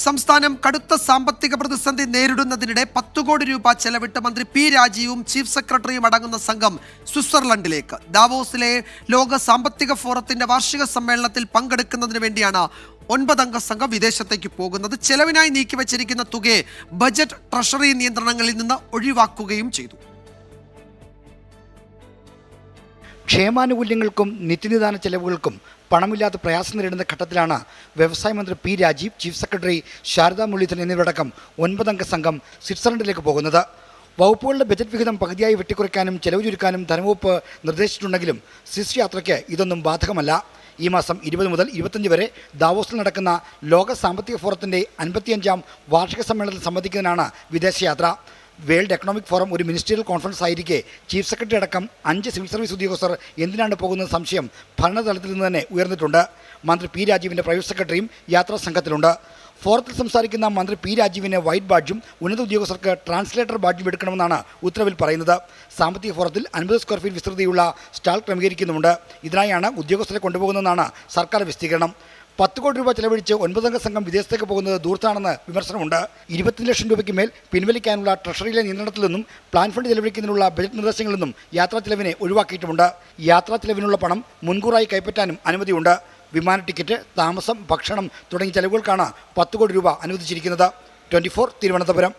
സംസ്ഥാനം കടുത്ത സാമ്പത്തിക പ്രതിസന്ധി നേരിടുന്നതിനിടെ 10 കോടി രൂപ ചെലവിട്ട് മന്ത്രി പി രാജീവും ചീഫ് സെക്രട്ടറിയും അടങ്ങുന്ന സംഘം സ്വിറ്റ്സർലൻഡിലേക്ക്. ദാവോസിലെ ലോക സാമ്പത്തിക ഫോറത്തിന്റെ വാർഷിക സമ്മേളനത്തിൽ പങ്കെടുക്കുന്നതിന് വേണ്ടിയാണ് 9 അംഗ സംഘം വിദേശത്തേക്ക് പോകുന്നത്. ചെലവിനായി നീക്കിവച്ചിരിക്കുന്ന തുകയെ ബജറ്റ് ട്രഷറി നിയന്ത്രണങ്ങളിൽ നിന്ന് ഒഴിവാക്കുകയും ചെയ്തു. ക്ഷേമാനുകൂല്യങ്ങൾക്കും നിത്യനിദാന ചെലവുകൾക്കും പണമില്ലാതെ പ്രയാസം നേരിടുന്ന ഘട്ടത്തിലാണ് വ്യവസായ മന്ത്രി P Rajeev, chief secretary Sharada Muraleedharan എന്നിവരടക്കം 9 അംഗ സംഘം സ്വിറ്റ്സർലൻഡിലേക്ക് പോകുന്നത്. വകുപ്പുകളുടെ ബജറ്റ് വിഹിതം പകുതിയായി വെട്ടിക്കുറയ്ക്കാനും ചെലവ് ചുരുക്കാനും ധനവകുപ്പ് നിർദ്ദേശിച്ചിട്ടുണ്ടെങ്കിലും സ്വിസ് യാത്രയ്ക്ക് ഇതൊന്നും ബാധകമല്ല. ഈ മാസം 20 മുതൽ 25 വരെ ദാവോസിൽ നടക്കുന്ന ലോക സാമ്പത്തിക ഫോറത്തിൻ്റെ 55ാം വാർഷിക സമ്മേളനത്തിൽ സംബന്ധിക്കുന്നതിനാണ് വിദേശയാത്ര. വേൾഡ് എക്കണോമിക് ഫോറം ഒരു മിനിസ്റ്റീരിയൽ കോൺഫറൻസ് ആയിരിക്കെ ചീഫ് സെക്രട്ടറി അടക്കം 5 സിവിൽ സർവീസ് ഉദ്യോഗസ്ഥർ എന്തിനാണ് പോകുന്നത് സംശയം ഭരണതലത്തിൽ നിന്ന് തന്നെ ഉയർന്നിട്ടുണ്ട്. മന്ത്രി പി രാജീവിൻ്റെ പ്രൈവറ്റ് സെക്രട്ടറിയും യാത്രാ സംഘത്തിലുണ്ട്. ഫോറത്തിൽ സംസാരിക്കുന്ന മന്ത്രി പി രാജീവിന് വൈറ്റ് ബാഡ്ജും ഉന്നത ഉദ്യോഗസ്ഥർക്ക് ട്രാൻസ്ലേറ്റർ ബാഡ്ജും എടുക്കണമെന്നാണ് ഉത്തരവിൽ പറയുന്നത്. സാമ്പത്തിക ഫോറത്തിൽ 50 സ്ക്വയർ ഫീറ്റ് വിസ്തൃതിയുള്ള സ്റ്റാൾ ക്രമീകരിക്കുന്നുമുണ്ട്. ഇതിനായാണ് ഉദ്യോഗസ്ഥരെ കൊണ്ടുപോകുന്നതെന്നാണ് സർക്കാർ വിശദീകരണം. 10 കോടി രൂപ ചെലവഴിച്ച് 9 അംഗ സംഘം വിദേശത്തേക്ക് പോകുന്നത് ദൂർത്താണെന്ന് വിമർശനമുണ്ട്. 20 ലക്ഷം രൂപയ്ക്ക് മേൽ പിൻവലിക്കാനുള്ള ട്രഷറിയിലെ നിയന്ത്രണത്തിൽ നിന്നും പ്ലാൻ ഫണ്ട് ചെലവഴിക്കുന്നതിനുള്ള ബജറ്റ് നിർദ്ദേശങ്ങളിൽ നിന്നും യാത്രാ ചെലവിനെ ഒഴിവാക്കിയിട്ടുമുണ്ട്. യാത്രാ ചെലവിനുള്ള പണം മുൻകൂറായി കൈപ്പറ്റാനും അനുമതിയുണ്ട്. വിമാന ടിക്കറ്റ്, താമസം, ഭക്ഷണം തുടങ്ങിയ ചെലവുകൾക്കാണ് 10 കോടി രൂപ അനുവദിച്ചിരിക്കുന്നത്. 24 തിരുവനന്തപുരം.